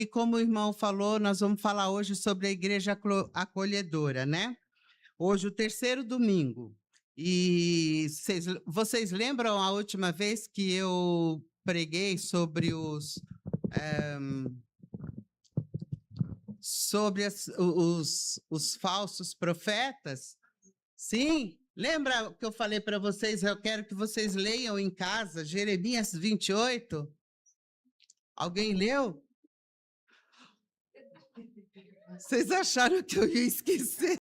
E como o irmão falou, nós vamos falar hoje sobre a igreja acolhedora, né? Hoje, o terceiro domingo. E vocês lembram a última vez que eu preguei sobre os falsos profetas? Sim? Lembra que eu falei para vocês? Eu quero que vocês leiam em casa Jeremias 28. Alguém leu? Vocês acharam que eu ia esquecer?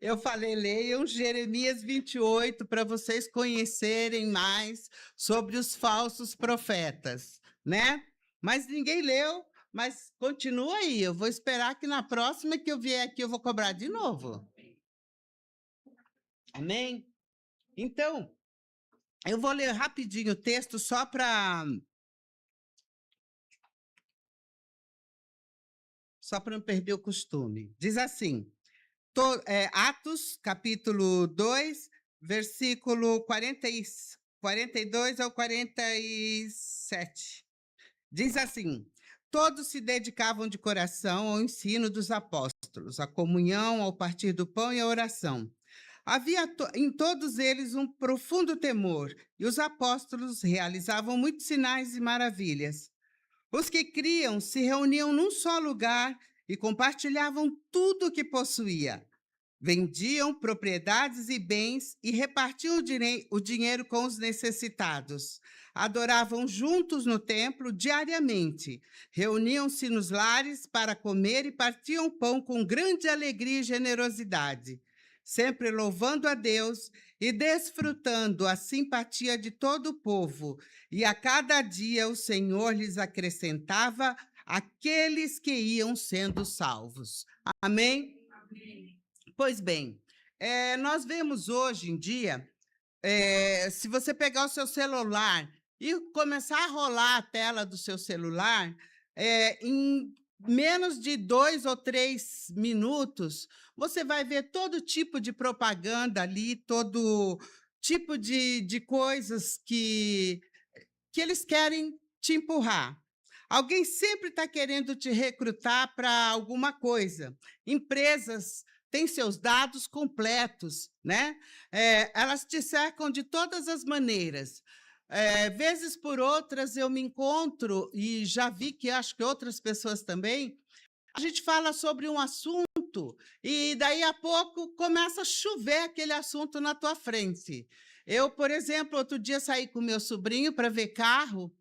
Eu falei, leiam Jeremias 28 para vocês conhecerem mais sobre os falsos profetas, né? Mas ninguém leu, mas continua aí. Eu vou esperar que na próxima que eu vier aqui eu vou cobrar de novo. Amém? Então, eu vou ler rapidinho o texto só para não perder o costume. Diz assim, Atos, capítulo 2, versículo 42 ao 47. Diz assim, todos se dedicavam de coração ao ensino dos apóstolos, à comunhão, ao partir do pão e à oração. Havia em todos eles um profundo temor, e os apóstolos realizavam muitos sinais e maravilhas. Os que criam se reuniam num só lugar e compartilhavam tudo o que possuía. Vendiam propriedades e bens e repartiam o dinheiro com os necessitados. Adoravam juntos no templo diariamente. Reuniam-se nos lares para comer e partiam pão com grande alegria e generosidade, sempre louvando a Deus e desfrutando a simpatia de todo o povo. E a cada dia o Senhor lhes acrescentava aqueles que iam sendo salvos. Amém? Amém. Pois bem, nós vemos hoje em dia, se você pegar o seu celular e começar a rolar a tela do seu celular, em menos de 2 ou 3 minutos, você vai ver todo tipo de propaganda ali, todo tipo de coisas que eles querem te empurrar. Alguém sempre está querendo te recrutar para alguma coisa. Empresas têm seus dados completos, né? Elas te cercam de todas as maneiras. Vezes por outras, eu me encontro, e já vi que acho que outras pessoas também, a gente fala sobre um assunto e daí a pouco começa a chover aquele assunto na tua frente. Eu, por exemplo, outro dia saí com meu sobrinho para ver carro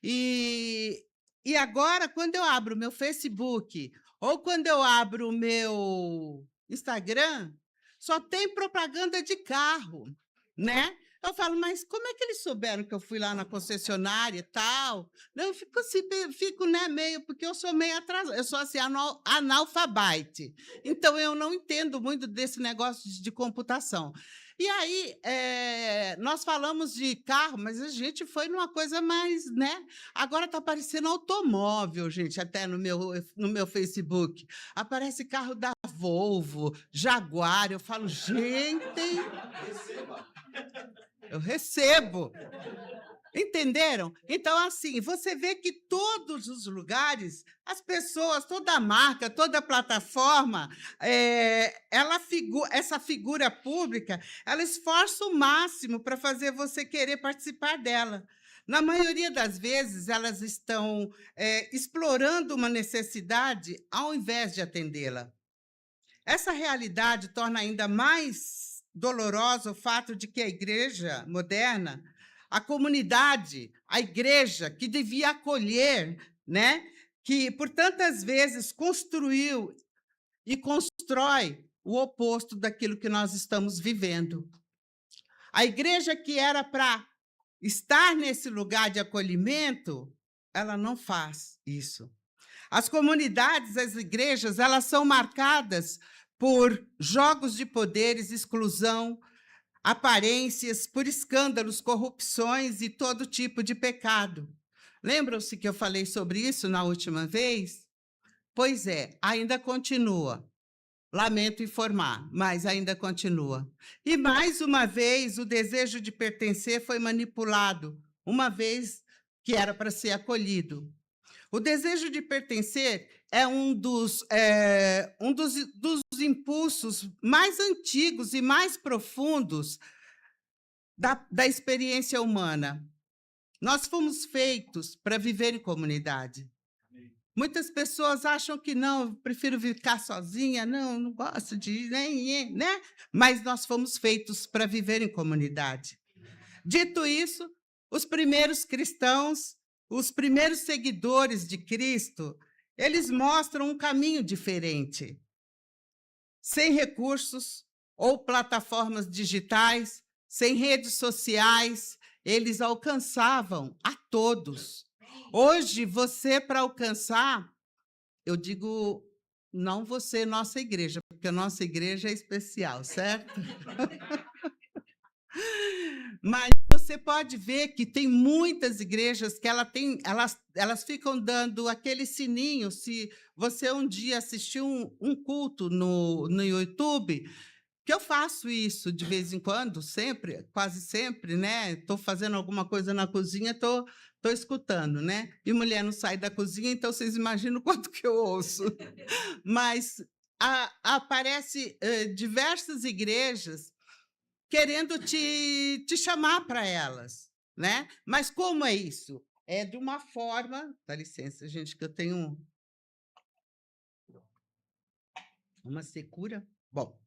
e agora, quando eu abro o meu Facebook ou quando eu abro o meu Instagram, só tem propaganda de carro, né? Eu falo, mas como é que eles souberam que eu fui lá na concessionária e tal? Não, eu fico assim, né, meio, porque eu sou meio atrasada, eu sou assim, analfabete. Então, eu não entendo muito desse negócio de computação. E aí, nós falamos de carro, mas a gente foi numa coisa mais, né? Agora está aparecendo automóvel, gente, até no meu Facebook. Aparece carro da Volvo, Jaguar. Eu falo, gente... Eu recebo. Entenderam? Então, assim, você vê que todos os lugares, as pessoas, toda marca, toda plataforma, essa figura pública, ela esforça o máximo para fazer você querer participar dela. Na maioria das vezes, elas estão explorando uma necessidade ao invés de atendê-la. Essa realidade torna ainda mais doloroso o fato de que a igreja moderna, a comunidade, a igreja que devia acolher, né, que por tantas vezes construiu e constrói o oposto daquilo que nós estamos vivendo. A igreja que era para estar nesse lugar de acolhimento, ela não faz isso. As comunidades, as igrejas, elas são marcadas por jogos de poderes, exclusão, aparências, por escândalos, corrupções e todo tipo de pecado. Lembram-se que eu falei sobre isso na última vez? Pois é, ainda continua. Lamento informar, mas ainda continua. E, mais uma vez, o desejo de pertencer foi manipulado, uma vez que era para ser acolhido. O desejo de pertencer é um dos impulsos mais antigos e mais profundos da experiência humana. Nós fomos feitos para viver em comunidade. Muitas pessoas acham que não, eu prefiro ficar sozinha, não gosto de nem, né? Mas nós fomos feitos para viver em comunidade. Dito isso, os primeiros cristãos, os primeiros seguidores de Cristo, eles mostram um caminho diferente. Sem recursos ou plataformas digitais, sem redes sociais, eles alcançavam a todos. Hoje, você, para alcançar, eu digo, não você, nossa igreja, porque a nossa igreja é especial, certo? Mas você pode ver que tem muitas igrejas que elas ficam dando aquele sininho. Se você um dia assistiu um culto no YouTube, que eu faço isso de vez em quando, sempre, quase sempre, né? Estou fazendo alguma coisa na cozinha, estou escutando, né? E mulher não sai da cozinha, então vocês imaginam o quanto que eu ouço. Mas aparece diversas igrejas querendo te chamar para elas, né? Mas como é isso? É de uma forma... Dá licença, gente, que eu tenho uma secura. Bom,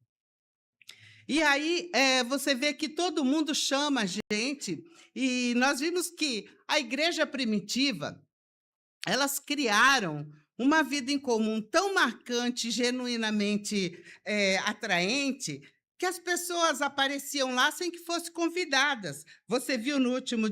e aí você vê que todo mundo chama a gente, e nós vimos que a igreja primitiva, elas criaram uma vida em comum tão marcante, genuinamente atraente, que as pessoas apareciam lá sem que fossem convidadas. Você viu no último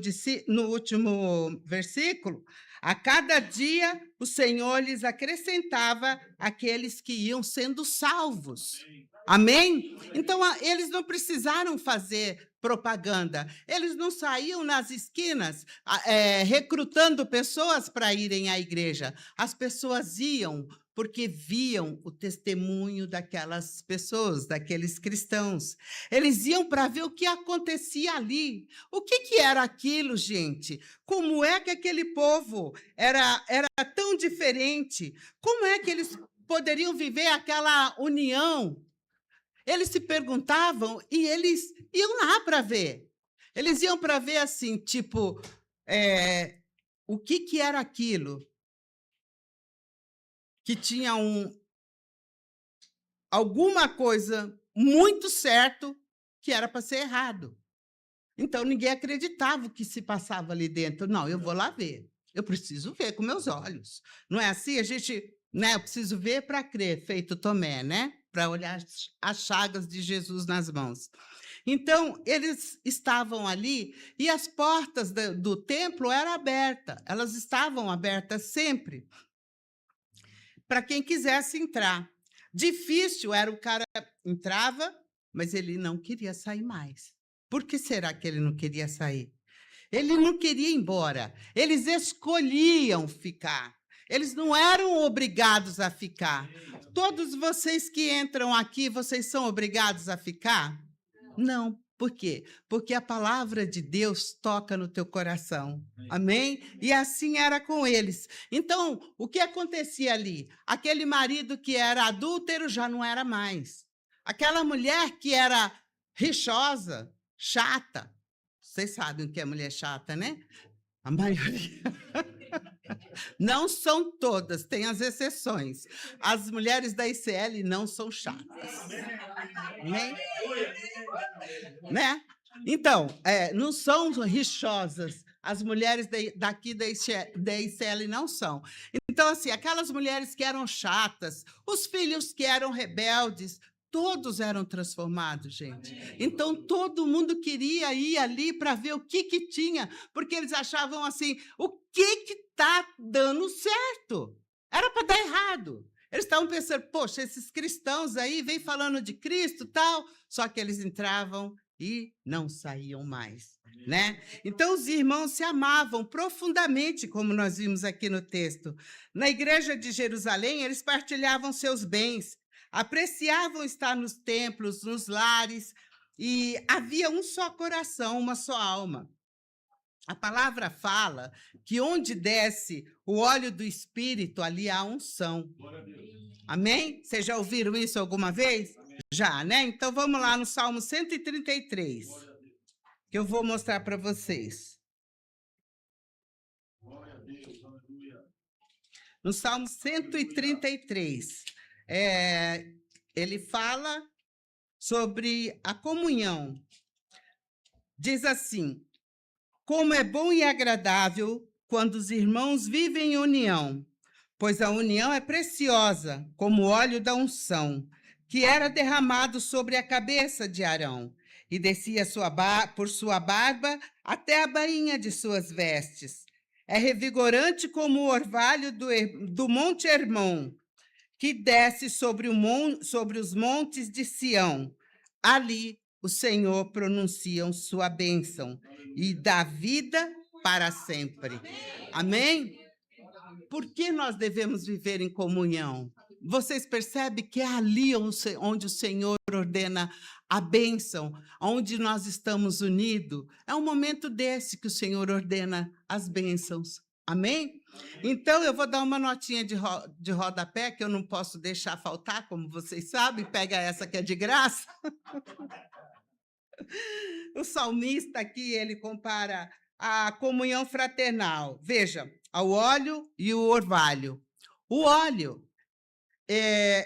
versículo? A cada dia o Senhor lhes acrescentava aqueles que iam sendo salvos. Amém? Então, eles não precisaram fazer propaganda. Eles não saíam nas esquinas recrutando pessoas para irem à igreja. As pessoas iam porque viam o testemunho daquelas pessoas, daqueles cristãos. Eles iam para ver o que acontecia ali. O que era aquilo, gente? Como é que aquele povo era tão diferente? Como é que eles poderiam viver aquela união? Eles se perguntavam e eles iam lá para ver. Eles iam para ver assim, tipo, o que era aquilo que tinha alguma coisa muito certo que era para ser errado. Então, ninguém acreditava o que se passava ali dentro. Não, eu vou lá ver. Eu preciso ver com meus olhos. Não é assim? A gente, né, eu preciso ver para crer, feito Tomé, né? Para olhar as chagas de Jesus nas mãos. Então, eles estavam ali e as portas do templo eram abertas. Elas estavam abertas sempre para quem quisesse entrar. Difícil era o cara entrava, mas ele não queria sair mais. Por que será que ele não queria sair? Ele não queria ir embora. Eles escolhiam ficar. Eles não eram obrigados a ficar. Todos vocês que entram aqui, vocês são obrigados a ficar? Não. Por quê? Porque a palavra de Deus toca no teu coração. Amém? E assim era com eles. Então, o que acontecia ali? Aquele marido que era adúltero já não era mais. Aquela mulher que era rixosa, chata. Vocês sabem o que é mulher chata, né? A maioria. Não são todas, tem as exceções. As mulheres da ICL não são chatas. Amém? Né? Então, não são rixosas. As mulheres daqui da ICL não são. Então, assim, aquelas mulheres que eram chatas, os filhos que eram rebeldes, todos eram transformados, gente. Então, todo mundo queria ir ali para ver o que tinha, porque eles achavam assim, o que está dando certo? Era para dar errado. Eles estavam pensando, poxa, esses cristãos aí vêm falando de Cristo e tal, só que eles entravam e não saíam mais, né? Então, os irmãos se amavam profundamente, como nós vimos aqui no texto. Na igreja de Jerusalém, eles partilhavam seus bens, apreciavam estar nos templos, nos lares, e havia um só coração, uma só alma. A palavra fala que onde desce o óleo do Espírito, ali há unção. Amém? Vocês já ouviram isso alguma vez? Já, né? Então vamos lá no Salmo 133, que eu vou mostrar para vocês. No Salmo 133, ele fala sobre a comunhão. Diz assim: como é bom e agradável quando os irmãos vivem em união, pois a união é preciosa, como o óleo da unção, que era derramado sobre a cabeça de Arão, e descia por sua barba até a bainha de suas vestes. É revigorante como o orvalho do Monte Hermon, que desce sobre os montes de Sião. Ali o Senhor pronuncia sua bênção e dá vida para sempre. Amém? Por que nós devemos viver em comunhão? Vocês percebem que é ali onde o Senhor ordena a bênção, onde nós estamos unidos. É um momento desse que o Senhor ordena as bênçãos. Amém? Então, eu vou dar uma notinha de rodapé, que eu não posso deixar faltar, como vocês sabem. Pega essa que é de graça. O salmista aqui, ele compara a comunhão fraternal. Veja, ao óleo e o orvalho. O óleo,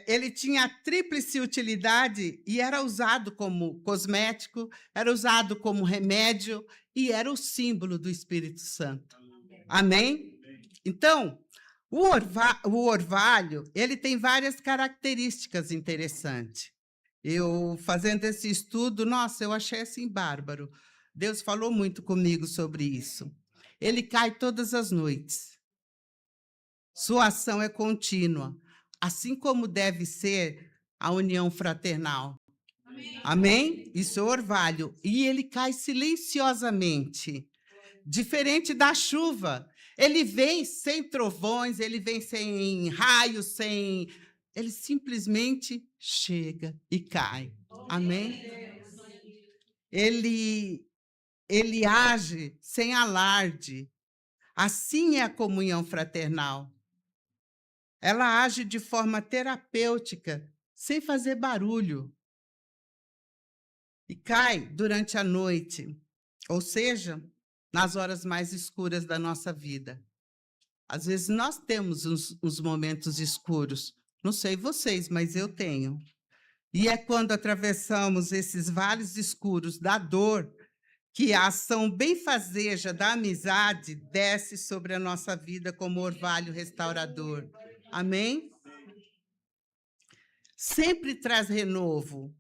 ele tinha a tríplice utilidade e era usado como cosmético, era usado como remédio e era o símbolo do Espírito Santo. Amém? Então, o orvalho, ele tem várias características interessantes. Eu, fazendo esse estudo, nossa, eu achei assim bárbaro. Deus falou muito comigo sobre isso. Ele cai todas as noites. Sua ação é contínua, assim como deve ser a união fraternal. Amém? Isso é orvalho. E ele cai silenciosamente. Diferente da chuva. Ele vem sem trovões, ele vem sem raios, ele simplesmente chega e cai. Amém? Ele age sem alarde. Assim é a comunhão fraternal. Ela age de forma terapêutica, sem fazer barulho. E cai durante a noite, ou seja, nas horas mais escuras da nossa vida. Às vezes nós temos uns momentos escuros. Não sei vocês, mas eu tenho. E é quando atravessamos esses vales escuros da dor que a ação benfazeja da amizade desce sobre a nossa vida como orvalho restaurador. Amém? Sempre traz renovo,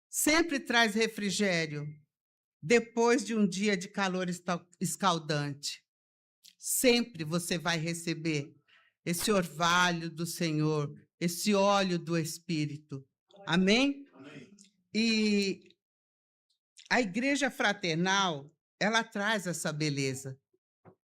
sempre traz refrigério, depois de um dia de calor escaldante. Sempre você vai receber esse orvalho do Senhor, esse óleo do Espírito. Amém? Amém. E a igreja fraternal, ela traz essa beleza.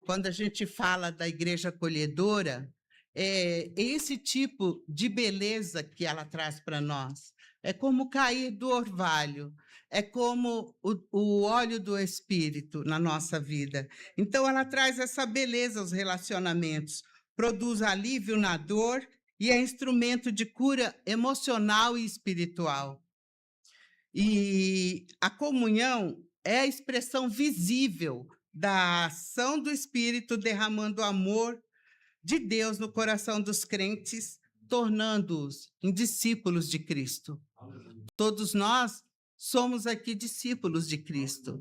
Quando a gente fala da igreja acolhedora, é esse tipo de beleza que ela traz para nós. É como cair do orvalho, é como o óleo do Espírito na nossa vida. Então, ela traz essa beleza aos relacionamentos, produz alívio na dor e é instrumento de cura emocional e espiritual. E a comunhão é a expressão visível da ação do Espírito derramando amor de Deus no coração dos crentes, tornando-os em discípulos de Cristo. Todos nós somos aqui discípulos de Cristo.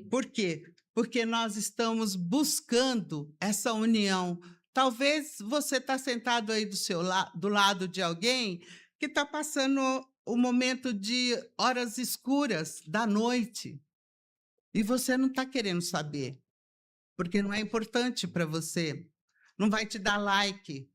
Por quê? Porque nós estamos buscando essa união. Talvez você está sentado aí do lado de alguém que está passando o momento de horas escuras da noite e você não está querendo saber, porque não é importante para você. Não vai te dar like,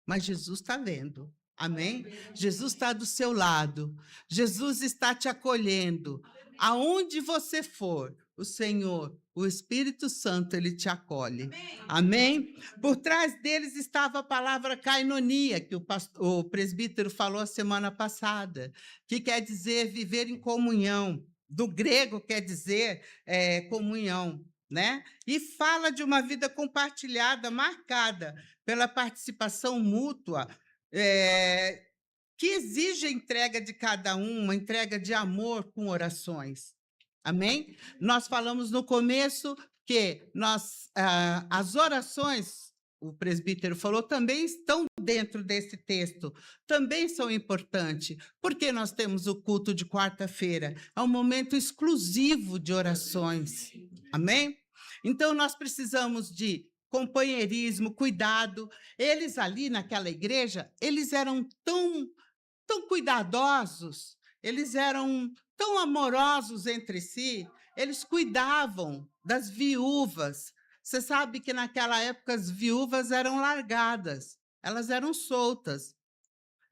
mas Jesus está vendo. Amém? Jesus está do seu lado. Jesus está te acolhendo. Aonde você for, o Senhor, o Espírito Santo, ele te acolhe. Amém? Por trás deles estava a palavra kainonia, que o presbítero falou a semana passada, que quer dizer viver em comunhão. Do grego quer dizer comunhão. né? E fala de uma vida compartilhada, marcada pela participação mútua, que exige a entrega de cada um, uma entrega de amor com orações. Amém? Nós falamos no começo que as orações, o presbítero falou, também estão dentro desse texto, também são importantes, porque nós temos o culto de quarta-feira, é um momento exclusivo de orações. Amém? Então, nós precisamos de companheirismo, cuidado. Eles ali naquela igreja, eles eram tão cuidadosos, eles eram tão amorosos entre si, eles cuidavam das viúvas. Você sabe que naquela época as viúvas eram largadas, elas eram soltas.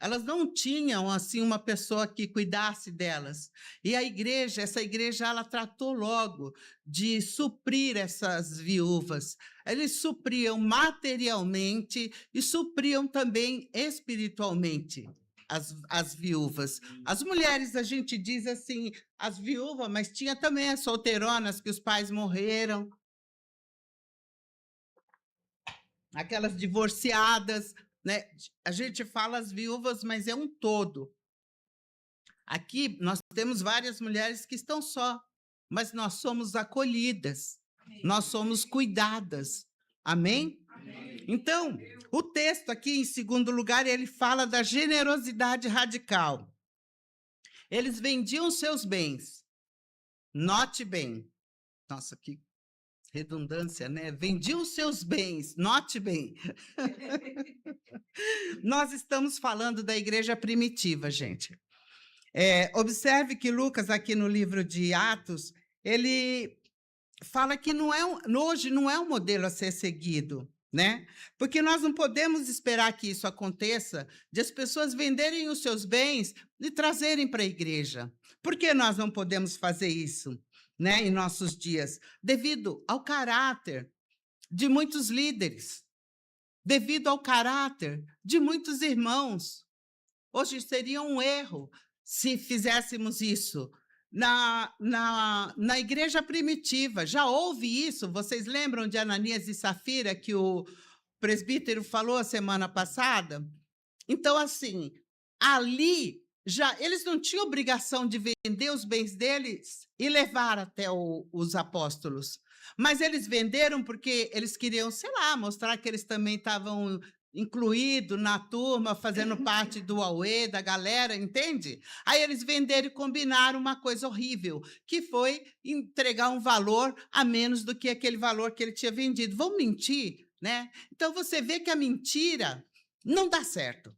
Elas não tinham assim uma pessoa que cuidasse delas. E a igreja, essa igreja, ela tratou logo de suprir essas viúvas. Eles supriam materialmente e supriam também espiritualmente as viúvas. As mulheres, a gente diz assim, as viúvas, mas tinha também as solteironas que os pais morreram, aquelas divorciadas, né? A gente fala as viúvas, mas é um todo. Aqui nós temos várias mulheres que estão só, mas nós somos acolhidas, nós somos cuidadas. Amém? Então, o texto aqui, em segundo lugar, ele fala da generosidade radical. Eles vendiam seus bens. Note bem. Nossa, que redundância, né? Vendiam seus bens. Note bem. Nós estamos falando da igreja primitiva, gente. Observe que Lucas, aqui no livro de Atos, ele fala que hoje não é um modelo a ser seguido, né? Porque nós não podemos esperar que isso aconteça, de as pessoas venderem os seus bens e trazerem para a igreja. Por que nós não podemos fazer isso, né, em nossos dias? Devido ao caráter de muitos líderes, devido ao caráter de muitos irmãos. Hoje seria um erro se fizéssemos isso. Na igreja primitiva, já houve isso? Vocês lembram de Ananias e Safira, que o presbítero falou a semana passada? Então, assim, ali, eles não tinham obrigação de vender os bens deles e levar até os apóstolos, mas eles venderam porque eles queriam, sei lá, mostrar que eles também estavam incluído na turma, fazendo parte do Aue, da galera, entende? Aí eles venderam e combinaram uma coisa horrível, que foi entregar um valor a menos do que aquele valor que ele tinha vendido. Vão mentir, né? Então, você vê que a mentira não dá certo.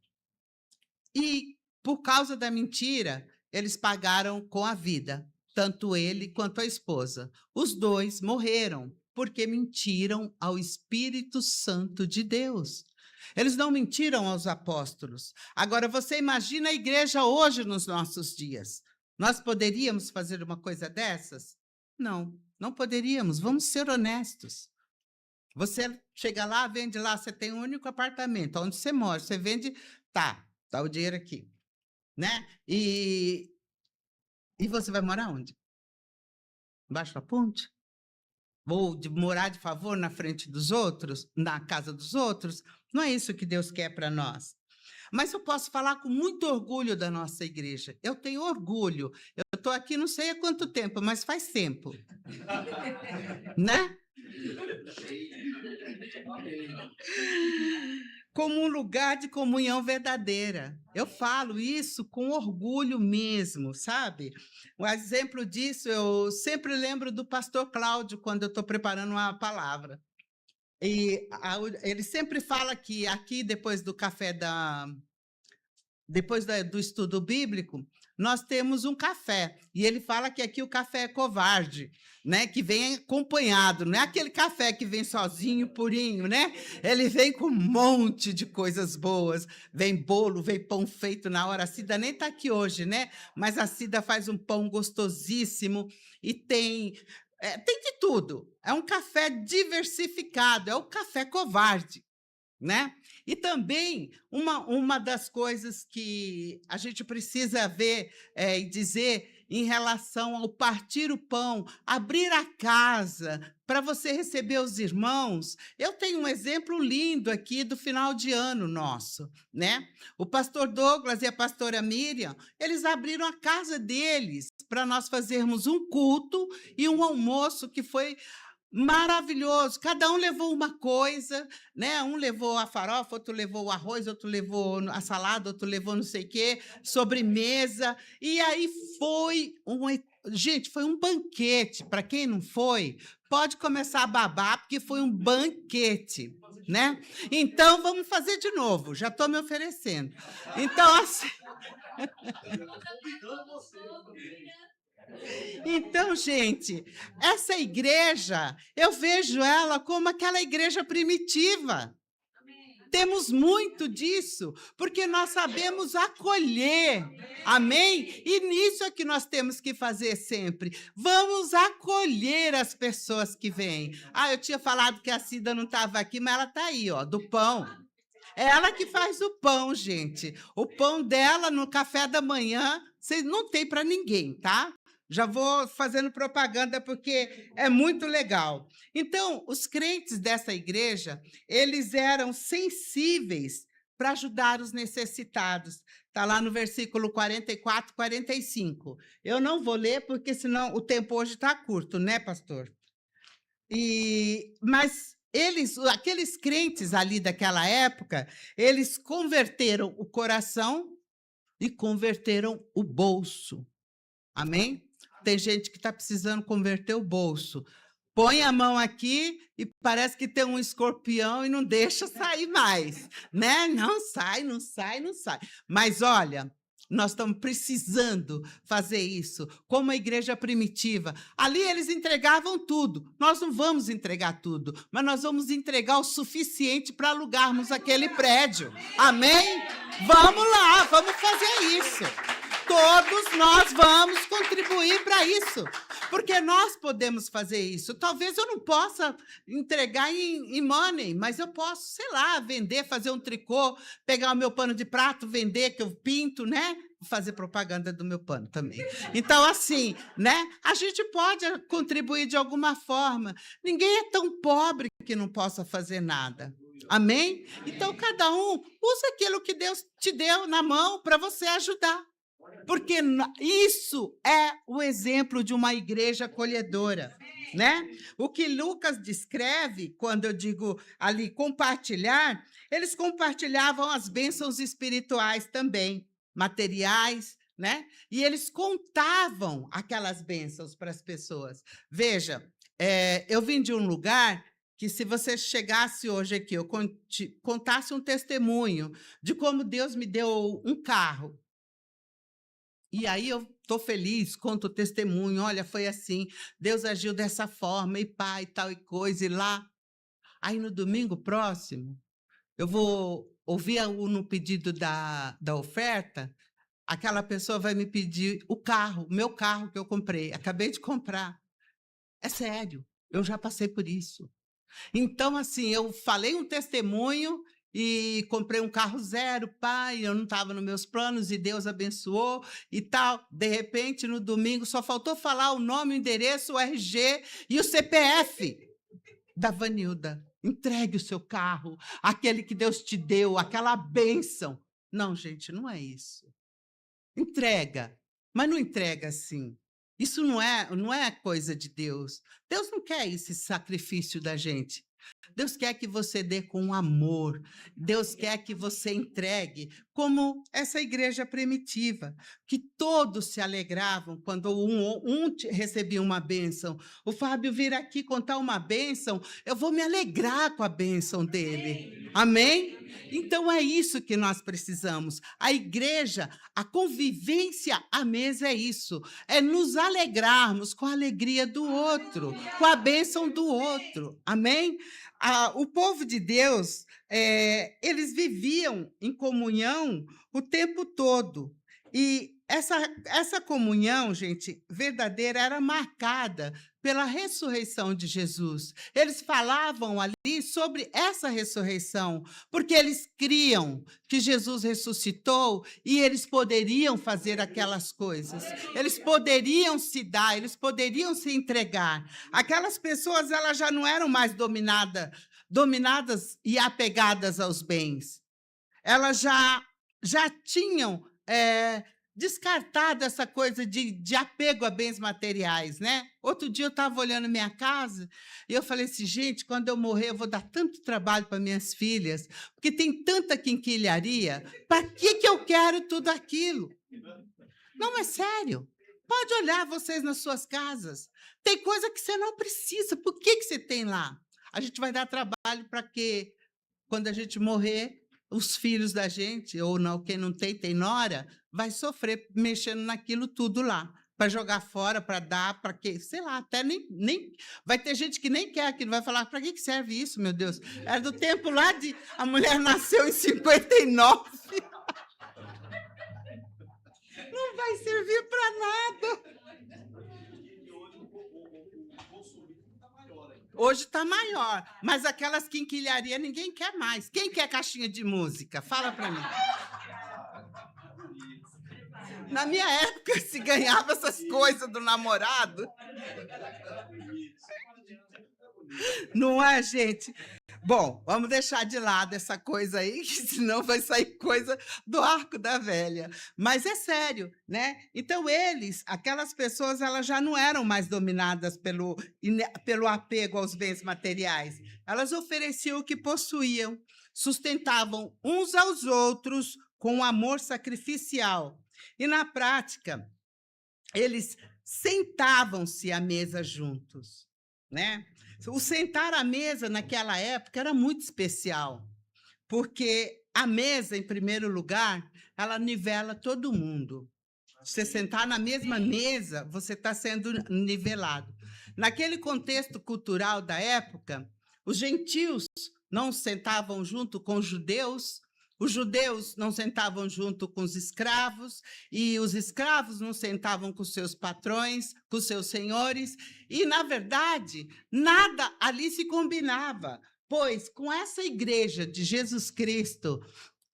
E, por causa da mentira, eles pagaram com a vida, tanto ele quanto a esposa. Os dois morreram, porque mentiram ao Espírito Santo de Deus. Eles não mentiram aos apóstolos. Agora, você imagina a igreja hoje nos nossos dias. Nós poderíamos fazer uma coisa dessas? Não, não poderíamos. Vamos ser honestos. Você chega lá, vende lá, você tem um único apartamento, onde você mora, você vende, tá o dinheiro aqui, né? E você vai morar onde? Embaixo da ponte? Vou morar de favor na frente dos outros, na casa dos outros? Não é isso que Deus quer para nós. Mas eu posso falar com muito orgulho da nossa igreja. Eu tenho orgulho. Eu estou aqui não sei há quanto tempo, mas faz tempo. Né? Como um lugar de comunhão verdadeira. Eu falo isso com orgulho mesmo, sabe? Um exemplo disso, eu sempre lembro do pastor Cláudio, quando eu estou preparando uma palavra. E ele sempre fala que aqui, depois do do estudo bíblico, nós temos um café. E ele fala que aqui o café é covarde, né? Que vem acompanhado. Não é aquele café que vem sozinho, purinho, né? Ele vem com um monte de coisas boas. Vem bolo, vem pão feito na hora. A Cida nem está aqui hoje, né? Mas a Cida faz um pão gostosíssimo e tem de tudo. É um café diversificado, é o café covarde, né? E também uma das coisas que a gente precisa ver e dizer em relação ao partir o pão, abrir a casa para você receber os irmãos. Eu tenho um exemplo lindo aqui do final de ano nosso, né? O pastor Douglas e a pastora Miriam, eles abriram a casa deles para nós fazermos um culto e um almoço que foi maravilhoso. Cada um levou uma coisa, né? Um levou a farofa, outro levou o arroz, outro levou a salada, outro levou não sei o quê, sobremesa. E aí foi gente, foi um banquete. Para quem não foi, pode começar a babar, porque foi um banquete, né? Então vamos fazer de novo. Já estou me oferecendo. Então, assim, então, gente, essa igreja, eu vejo ela como aquela igreja primitiva. Temos muito disso, porque nós sabemos acolher, amém? E nisso é que nós temos que fazer sempre. Vamos acolher as pessoas que vêm. Ah, eu tinha falado que a Cida não estava aqui, mas ela está aí, ó, do pão. É ela que faz o pão, gente. O pão dela no café da manhã, vocês não tem para ninguém, tá? Já vou fazendo propaganda porque é muito legal. Então, os crentes dessa igreja, eles eram sensíveis para ajudar os necessitados. Está lá no versículo 44, 45. Eu não vou ler, porque senão o tempo hoje está curto, né, pastor? Mas aqueles crentes ali daquela época, eles converteram o coração e converteram o bolso. Amém? Tem gente que está precisando converter o bolso. Põe a mão aqui e parece que tem um escorpião e não deixa sair mais, né? Não sai, não sai, não sai. Mas olha, nós estamos precisando fazer isso, como a igreja primitiva. Ali eles entregavam tudo. Nós não vamos entregar tudo, mas nós vamos entregar o suficiente para alugarmos aquele prédio. Amém? Vamos lá, vamos fazer isso. Todos nós vamos contribuir para isso, porque nós podemos fazer isso. Talvez eu não possa entregar em money, mas eu posso, sei lá, vender, fazer um tricô, pegar o meu pano de prato, vender, que eu pinto, né? Fazer propaganda do meu pano também. Então, assim, né? A gente pode contribuir de alguma forma. Ninguém é tão pobre que não possa fazer nada. Amém? Então, cada um usa aquilo que Deus te deu na mão para você ajudar. Porque isso é o exemplo de uma igreja acolhedora, né? O que Lucas descreve, quando eu digo ali compartilhar, eles compartilhavam as bênçãos espirituais também, materiais, né? E eles contavam aquelas bênçãos para as pessoas. Veja, eu vim de um lugar que, se você chegasse hoje aqui, eu contasse um testemunho de como Deus me deu um carro. E aí eu estou feliz, conto o testemunho, olha, foi assim, Deus agiu dessa forma, e pá, e tal, e coisa, e lá. Aí, no domingo próximo, eu vou ouvir no pedido da oferta, aquela pessoa vai me pedir o carro, meu carro que eu comprei, acabei de comprar. É sério, eu já passei por isso. Então, assim, eu falei um testemunho e comprei um carro zero, pai, eu não estava nos meus planos e Deus abençoou e tal. De repente, no domingo, só faltou falar o nome, o endereço, o RG e o CPF da Vanilda. Entregue o seu carro, aquele que Deus te deu, aquela bênção. Não, gente, não é isso. Entrega, mas não entrega assim. Isso não é coisa de Deus. Deus não quer esse sacrifício da gente. Deus quer que você dê com amor. Deus quer que você entregue, como essa igreja primitiva, que todos se alegravam quando um recebia uma bênção. O Fábio vir aqui contar uma bênção, eu vou me alegrar com a bênção dele. Amém? Então é isso que nós precisamos. A igreja, a convivência à mesa é isso. É nos alegrarmos com a alegria do outro, com a bênção do outro. Amém? O povo de Deus, eles viviam em comunhão o tempo todo. E essa comunhão, gente, verdadeira, era marcada pela ressurreição de Jesus. Eles falavam ali sobre essa ressurreição, porque eles criam que Jesus ressuscitou e eles poderiam fazer aquelas coisas. Eles poderiam se dar, eles poderiam se entregar. Aquelas pessoas, elas já não eram mais dominadas e apegadas aos bens. Elas já tinham descartado essa coisa de apego a bens materiais, né? Outro dia eu estava olhando minha casa e eu falei assim, gente, quando eu morrer eu vou dar tanto trabalho para minhas filhas, porque tem tanta quinquilharia, para que eu quero tudo aquilo? Não, é sério. Pode olhar vocês nas suas casas. Tem coisa que você não precisa. Por que você tem lá? A gente vai dar trabalho para que, quando a gente morrer, os filhos da gente, ou não, quem não tem, tem nora, vai sofrer mexendo naquilo tudo lá, para jogar fora, para dar, para quê? Sei lá, até nem. Vai ter gente que nem quer aquilo, vai falar, para que serve isso, meu Deus? Era do tempo lá de. A mulher nasceu em 59. Não vai servir para nada. Hoje está maior, mas aquelas quinquilharias ninguém quer mais. Quem quer caixinha de música? Fala para mim. Na minha época, se ganhava essas coisas do namorado. Não é, gente? Bom, vamos deixar de lado essa coisa aí, que senão vai sair coisa do arco da velha. Mas é sério, né? Então, aquelas pessoas, elas já não eram mais dominadas pelo apego aos bens materiais. Elas ofereciam o que possuíam, sustentavam uns aos outros com um amor sacrificial. E, na prática, eles sentavam-se à mesa juntos, né? O sentar à mesa naquela época era muito especial, porque a mesa, em primeiro lugar, ela nivela todo mundo. Você sentar na mesma mesa, você está sendo nivelado. Naquele contexto cultural da época, os gentios não sentavam junto com os judeus não sentavam junto com os escravos, e os escravos não sentavam com seus patrões, com seus senhores, e, na verdade, nada ali se combinava, pois, com essa igreja de Jesus Cristo,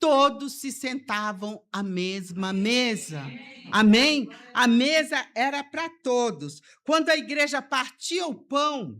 todos se sentavam à mesma mesa. Amém? A mesa era para todos. Quando a igreja partia o pão,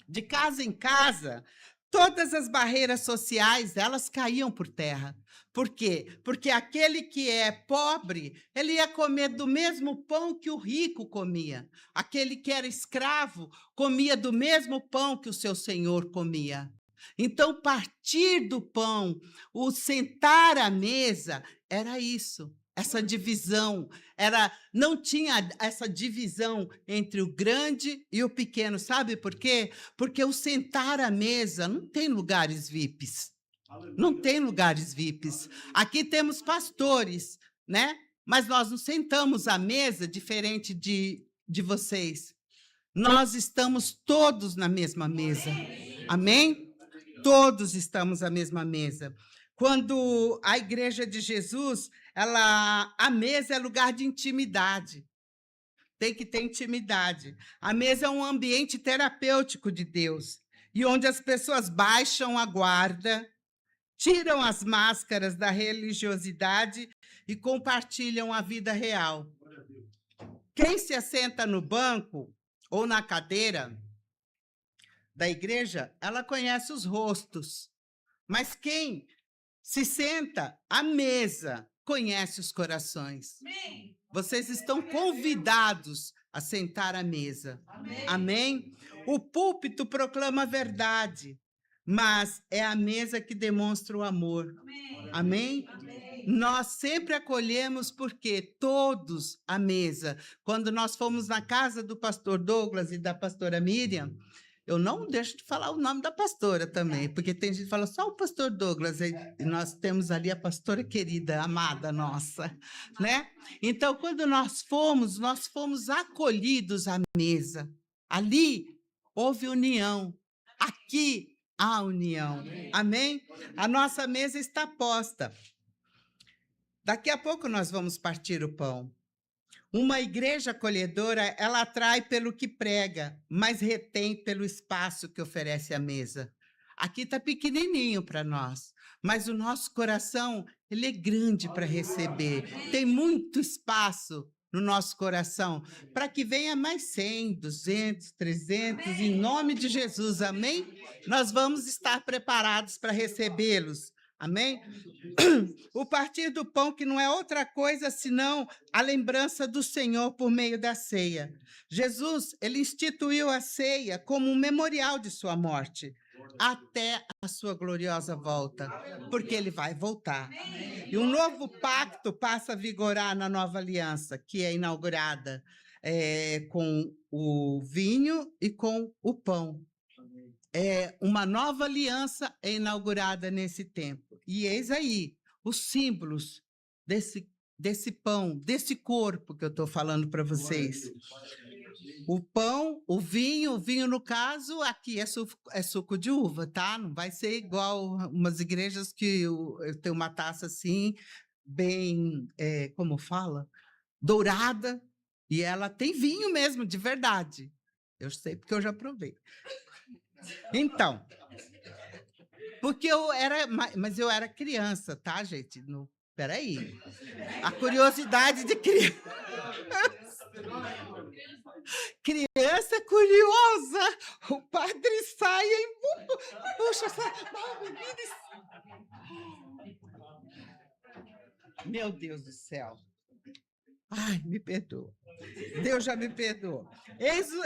de casa em casa, todas as barreiras sociais, elas caíam por terra. Por quê? Porque aquele que é pobre, ele ia comer do mesmo pão que o rico comia. Aquele que era escravo, comia do mesmo pão que o seu senhor comia. Então, partir do pão, o sentar à mesa, era isso. Essa divisão, não tinha essa divisão entre o grande e o pequeno. Sabe por quê? Porque o sentar à mesa não tem lugares VIPs. Não tem lugares VIPs. Aqui temos pastores, né? Mas nós não sentamos à mesa diferente de vocês. Nós estamos todos na mesma mesa. Amém? Todos estamos à mesma mesa. Quando a igreja de Jesus, a mesa é lugar de intimidade. Tem que ter intimidade. A mesa é um ambiente terapêutico de Deus, e onde as pessoas baixam a guarda, tiram as máscaras da religiosidade e compartilham a vida real. Quem se assenta no banco ou na cadeira da igreja, ela conhece os rostos, mas quem se senta à mesa conhece os corações. Vocês estão convidados a sentar à mesa. Amém? O púlpito proclama a verdade, mas é a mesa que demonstra o amor. Amém? Nós sempre acolhemos, porque todos à mesa. Quando nós fomos na casa do pastor Douglas e da pastora Miriam, eu não deixo de falar o nome da pastora também, porque tem gente que fala só o pastor Douglas, e nós temos ali a pastora querida, amada nossa, né? Então, quando nós fomos acolhidos à mesa. Ali houve união, aqui há união. Amém? A nossa mesa está posta. Daqui a pouco nós vamos partir o pão. Uma igreja acolhedora, ela atrai pelo que prega, mas retém pelo espaço que oferece a mesa. Aqui está pequenininho para nós, mas o nosso coração, ele é grande para receber. Tem muito espaço no nosso coração para que venha mais 100, 200, 300, em nome de Jesus, amém? Nós vamos estar preparados para recebê-los, amém? O partir do pão, que não é outra coisa senão a lembrança do Senhor por meio da ceia. Jesus, ele instituiu a ceia como um memorial de sua morte, até a sua gloriosa volta, porque ele vai voltar. E um novo pacto passa a vigorar na nova aliança, que é inaugurada com o vinho e com o pão. Uma nova aliança é inaugurada nesse tempo. E eis aí os símbolos desse pão, desse corpo que eu estou falando para vocês. O pão, o vinho no caso, aqui é suco de uva, tá? Não vai ser igual umas igrejas que eu tenho uma taça assim, bem, como fala? Dourada, e ela tem vinho mesmo, de verdade. Eu sei porque eu já provei. Então, porque mas eu era criança, tá, gente? Peraí. A curiosidade de criança. Criança curiosa. O padre sai e puxa essa bebida. Meu Deus do céu. Ai, me perdoa. Deus já me perdoou.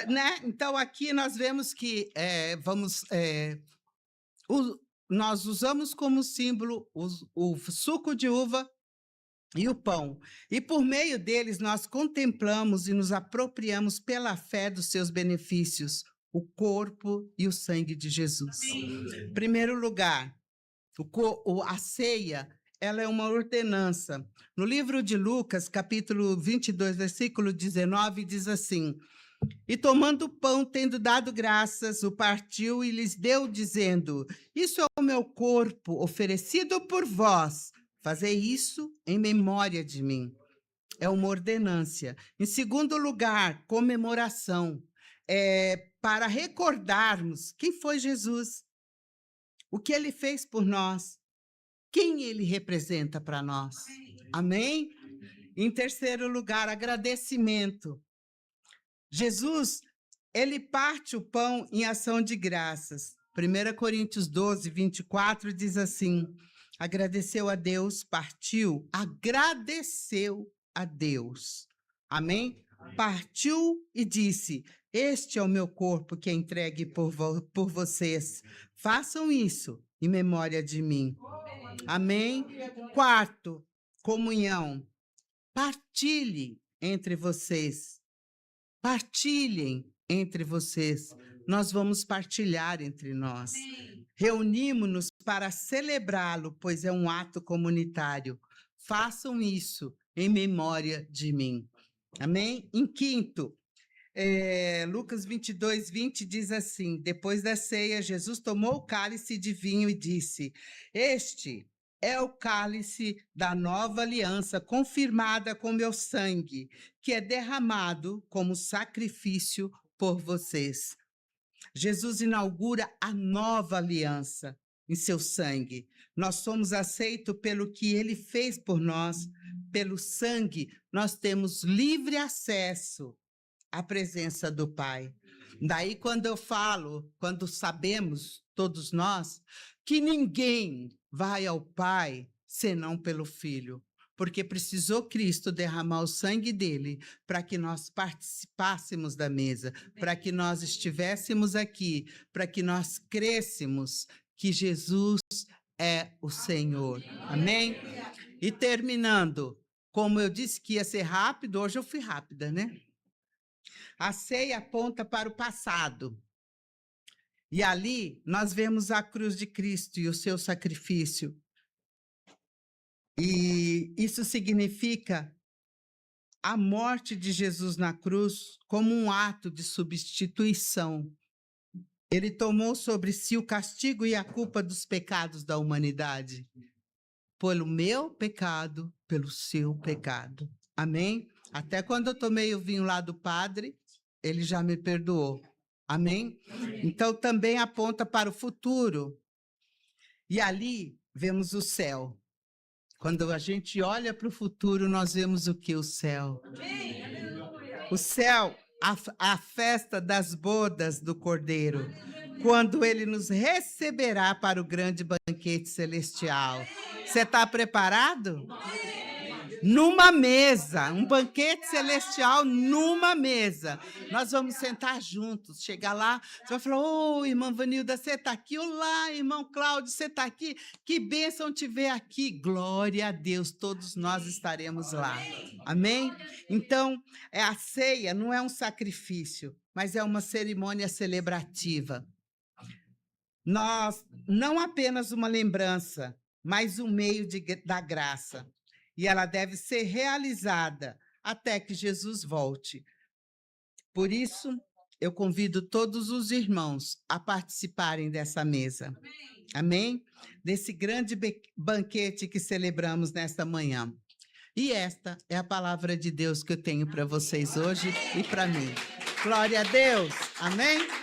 Né? Então, aqui nós vemos que nós usamos como símbolo o suco de uva e o pão. E por meio deles nós contemplamos e nos apropriamos pela fé dos seus benefícios, o corpo e o sangue de Jesus. Em primeiro lugar, a ceia, ela é uma ordenança. No livro de Lucas, capítulo 22, versículo 19, diz assim: e tomando o pão, tendo dado graças, o partiu e lhes deu, dizendo: isso é o meu corpo oferecido por vós. Fazei isso em memória de mim. É uma ordenância. Em segundo lugar, comemoração. Para recordarmos quem foi Jesus, o que ele fez por nós, quem ele representa para nós. Amém? Em terceiro lugar, agradecimento. Jesus, ele parte o pão em ação de graças. 1 Coríntios 12, 24 diz assim: agradeceu a Deus, partiu, agradeceu a Deus. Amém? Partiu e disse: este é o meu corpo que é entregue por vocês. Façam isso em memória de mim. Amém? Quarto, comunhão. Partilhe entre vocês. Partilhem entre vocês. Nós vamos partilhar entre nós. Reunimos-nos para celebrá-lo, pois é um ato comunitário. Façam isso em memória de mim. Amém? Em quinto, Lucas 22, 20 diz assim: depois da ceia, Jesus tomou o cálice de vinho e disse: este é o cálice da nova aliança, confirmada com meu sangue, que é derramado como sacrifício por vocês. Jesus inaugura a nova aliança em seu sangue. Nós somos aceitos pelo que ele fez por nós. Pelo sangue, nós temos livre acesso à presença do Pai. Daí, quando sabemos, todos nós, que ninguém vai ao Pai senão pelo Filho, porque precisou Cristo derramar o sangue dele para que nós participássemos da mesa, para que nós estivéssemos aqui, para que nós crêssemos que Jesus é o Senhor. Amém? E terminando, como eu disse que ia ser rápido, hoje eu fui rápida, né? A ceia aponta para o passado. E ali nós vemos a cruz de Cristo e o seu sacrifício. E isso significa a morte de Jesus na cruz como um ato de substituição. Ele tomou sobre si o castigo e a culpa dos pecados da humanidade. Pelo meu pecado, pelo seu pecado. Amém? Até quando eu tomei o vinho lá do padre, ele já me perdoou. Amém? Então também aponta para o futuro. E ali vemos o céu. Quando a gente olha para o futuro, nós vemos o que? O céu. O céu, a festa das bodas do Cordeiro, quando ele nos receberá para o grande banquete celestial. Você está preparado? Numa mesa, um banquete celestial numa mesa. Nós vamos sentar juntos, chegar lá, você vai falar, ô, irmã Vanilda, você está aqui? Olá, irmão Cláudio, você está aqui? Que bênção te ver aqui. Glória a Deus, todos nós estaremos lá. Amém? Então, a ceia não é um sacrifício, mas é uma cerimônia celebrativa. Nós, não apenas uma lembrança, mas um meio da graça. E ela deve ser realizada até que Jesus volte. Por isso, eu convido todos os irmãos a participarem dessa mesa. Amém? Desse grande banquete que celebramos nesta manhã. E esta é a palavra de Deus que eu tenho para vocês hoje e para mim. Glória a Deus. Amém?